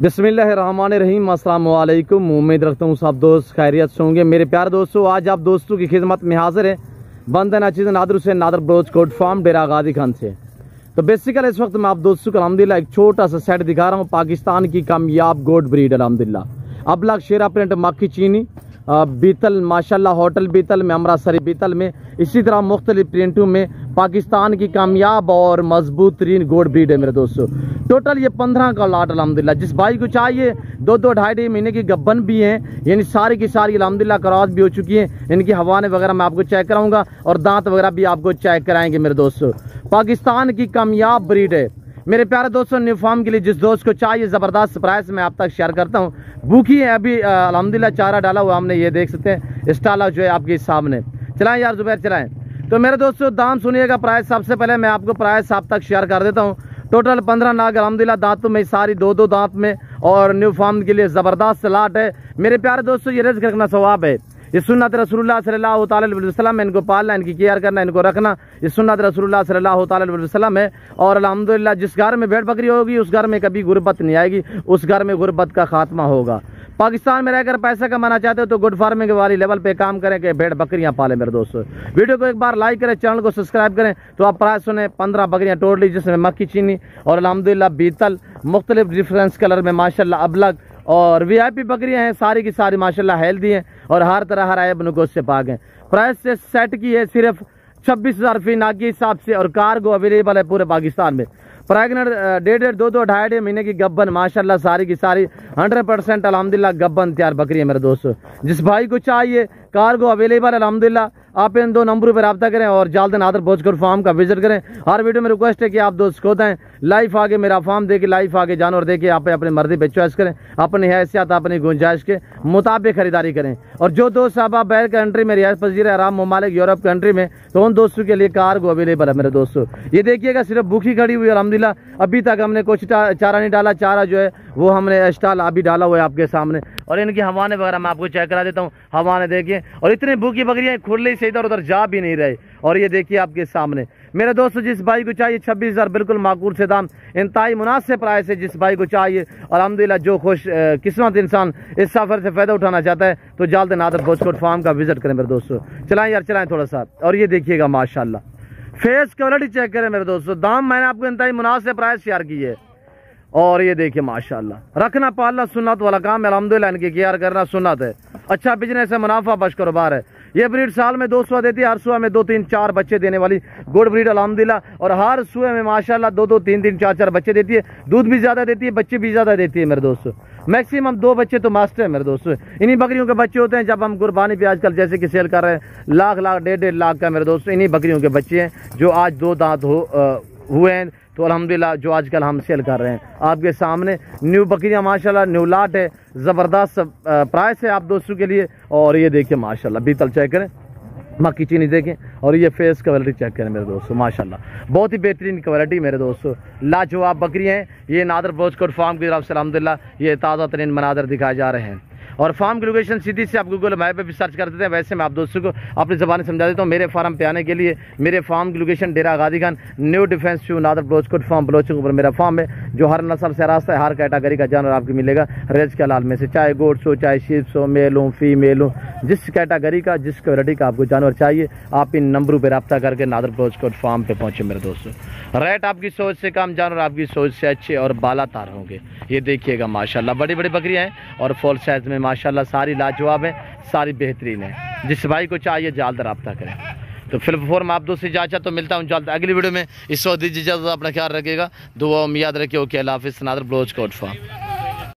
बिस्मिल्लाहिर्रहमानिर्रहीम। अस्सलाम वालेकुम। उम्मीद रखता हूँ सब दोस्त खैरियत से होंगे। मेरे प्यारे दोस्तों, आज आप दोस्तों की खिदमत में हाजिर है बंद नाचीज़ नादर से नादर ब्रोच कोट फार्म डेरा गाजी खान से। तो बेसिकली इस वक्त मैं आप दोस्तों को अल्हम्दुलिल्लाह एक छोटा सा सेट दिखा रहा हूँ पाकिस्तान की कामयाब गोट ब्रीड अल्हम्दुलिल्लाह। अब लाख शेरा प्रिंट मक्खी चीनी बीतल माशाल्लाह होटल बीतल में अमृतसरी बीतल में इसी तरह मुख्तलिफ प्रिंटों में पाकिस्तान की कामयाब और मजबूत तरीन गोट ब्रीड है मेरे दोस्तों। टोटल ये 15 का लाट अल्हम्दुलिल्लाह। जिस भाई को चाहिए 2-2 ढाई महीने की गब्बन भी हैं, यानी सारी की सारी अल्हम्दुलिल्लाह क्रॉस भी हो चुकी हैं। इनकी हवाने वगैरह मैं आपको चेक कराऊंगा और दांत वगैरह भी आपको चेक कराएंगे मेरे दोस्तों। पाकिस्तान की कामयाब ब्रीड है मेरे प्यारे दोस्तों। न्यू फार्म के लिए जिस दोस्त को चाहिए ज़बरदस्त प्राइस में आप तक शेयर करता हूँ। भूखी है अभी अल्हम्दुलिल्लाह, चारा डाला हुआ हमने, ये देख सकते हैं स्टाला जो है आपके सामने। चलाएं यार जुबैर चलाएं। तो मेरे दोस्तों दाम सुनिएगा, प्राइस सबसे पहले मैं आपको प्राइस आप तक शेयर कर देता हूँ। टोटल 15 नाग अल्हम्दुलिल्लाह दांतों में सारी 2-2 दांत में और न्यू फार्म के लिए ज़बरदस्त लाट है मेरे प्यारे दोस्तों। ये रिज़्क़ रखना सवाब है, ये सुन्नत रसूलुल्लाह सल्लल्लाहु अलैहि वसल्लम है। इनको पालना, इनकी केयर करना, इनको रखना, ये सुन्नत रसूलुल्लाह सल्लल्लाहु अलैहि वसल्लम है। और अल्हम्दुलिल्लाह जिस घर में भेड़ बकरी होगी उस घर में कभी गुर्बत नहीं आएगी, उस घर में गुर्बत का खात्मा होगा। पाकिस्तान में रहकर पैसा कमाना चाहते हो तो गुड फार्मिंग वाली लेवल पे काम करें कि भेड़ बकरियां पालें मेरे दोस्तों। वीडियो को एक बार लाइक करें, चैनल को सब्सक्राइब करें। तो आप प्राइस सुने 15 बकरियां टोटली, जिसमें मक्खी चीनी और अल्हम्दुलिल्लाह बीतल मुख्तलिफ डिफरेंस कलर में माशाल्लाह अबलग और वीआईपी बकरियां हैं, सारी की सारी माशाल्लाह हेल्दी हैं और हर तरह हर ऐब नुकस से पाक हैं। प्राइस से सेट की है सिर्फ 26,000 फी नाग के हिसाब से और कार्गो अवेलेबल है पूरे पाकिस्तान में। प्रेगनेंट 1.5, 2-2 ढाई महीने की गब्बन माशाल्लाह सारी की सारी 100% अल्हम्दुलिल्लाह गब्बन तैयार बकरी है मेरे दोस्तों। जिस भाई को चाहिए कार्गो अवेलेबल अल्हम्दुलिल्लाह, आप इन 2 नंबरों पर रब्ता करें और जल्द नादर भोजपुर फार्म का विजिट करें। हर वीडियो में रिक्वेस्ट है कि आप दोस्त खुद आएँ, लाइफ आगे मेरा फार्म देखे, लाइफ आगे जानवर देखे, आप अपनी मर्जी पे चॉइस करें, अपनी हैसियत अपनी गुंजाइश के मुताबिक खरीदारी करें। और जो दोस्त साहब आप बैर कंट्री में रियासत पजीर अरब ममालिक यूरोप कंट्री में, तो उन दोस्तों के लिए कार्गो अवेलेबल है मेरे दोस्तों। ये देखिएगा सिर्फ भूखी खड़ी हुई अल्हम्दुलिल्लाह, अभी तक हमने कुछ चारा नहीं डाला, चारा जो है वो हमने स्टाल अभी डाला हुआ है आपके सामने। और इनकी हवाने वगैरह मैं आपको चेक करा देता हूँ, हवाने देखिए। और इतनी भूखी बकरियाँ खुले से इधर उधर जा भी नहीं रहे। और ये देखिए आपके सामने मेरे दोस्तों, जिस भाई को चाहिए 26,000 बिल्कुल माकूल से दाम, इंतहाई मुनासिब प्राइस है। जिस भाई को चाहिए अल्हम्दुलिल्लाह, जो खुश किस्मत इंसान इस सफ़र से फ़ायदा उठाना चाहता है तो जल्द नादर भोजपुर फार्म का विजिट करें मेरे दोस्तों। चलाएं यार चलाएं थोड़ा सा। और ये देखिएगा माशाल्लाह फेस क्वालिटी चेक करें मेरे दोस्तों। दाम मैंने आपको इंतहाई मुनासिब प्राइस शेयर की है। और ये देखिए माशाल्लाह रखना पालना सुन्नत वाला काम है अल्हम्दुलिल्लाह, इनकी केयर करना सुन्नत है। अच्छा बिजनेस है, मुनाफा बश कारोबार है। ये ब्रीड साल में 2 सुआ देती है, हर सुआ में 2-3-4 बच्चे देने वाली गुड ब्रीड अल्हम्दुलिल्लाह। और हर सुए में माशाल्लाह 2-2, 3-3, 4-4 बच्चे देती है। दूध भी ज़्यादा देती है, बच्चे भी ज़्यादा देती है मेरे दोस्तों। मैक्सिमम 2 बच्चे तो मास्टर है मेरे दोस्तों। इन्हीं बकरियों के बच्चे होते हैं जब हम कुर्बानी पे आजकल जैसे कि सेल कर रहे हैं, लाख 1.5 लाख का मेरे दोस्तों इन्हीं बकरियों के बच्चे हैं जो आज 2 दांत हुए हैं। तो अल्हम्दुलिल्लाह जो आजकल हम सेल कर रहे हैं आपके सामने न्यू बकरियां माशाल्लाह न्यू लाट है, ज़बरदस्त प्राइस है आप दोस्तों के लिए। और ये देखिए माशाल्लाह बीतल चेक करें, मक्खी चीनी देखें और ये फेस क्वालिटी चेक करें मेरे दोस्तों। माशाल्लाह बहुत ही बेहतरीन क्वालिटी मेरे दोस्तों, लाजवाब बकरियाँ हैं। ये नादर भोजपुर फार्म की तरफ से अल्हम्दुलिल्लाह ये ताज़ा तरीन मनाजर दिखाए जा रहे हैं। और फार्म की लोकेशन सीधी से आप गूगल मैप पे भी सर्च कर देते हैं। वैसे मैं आप दोस्तों को अपनी ज़बान समझा देता हूँ। मेरे फार्म पे आने के लिए मेरे फार्म की लोकेशन डेरा गाजी खान न्यू डिफेंस शू नादर ब्रोचकोट फार्म बलोचिंग ऊपर मेरा फार्म है, जो हर नस्ल से रास्ता है, हर कैटेगरी का जानवर आपको मिलेगा रेज के लाल में से, चाहे गोट्स हो, चाहे शीप्स हो, मेल हो, फीमेल हो, जिस कैटेगरी का जिस क्वालिटी का आपको जानवर चाहिए आप इन नंबरों पर रब्ता करके नादर ब्रोचकोट फार्म पे पहुँचे मेरे दोस्तों। रेट आपकी सोच से कम, जानवर आपकी सोच से अच्छे और बालातार होंगे। ये देखिएगा माशाल्लाह बड़ी बड़ी बकरियाँ हैं और फुल साइज में माशाल्लाह सारी लाजवाब है, सारी बेहतरीन है। जिस भाई को चाहिए जल्द रब्ता करें। तो फिल्म फॉर्म आप दोस्तों इजाज़त, तो मिलता हूँ जल्द अगली वीडियो में। इस वक्त दीजिए इजाज़त, अपना ख्याल रखिएगा, दुआ में याद रखिए। ओके अल्लाह हाफिज़। नादर ब्रोचकोट फार्म।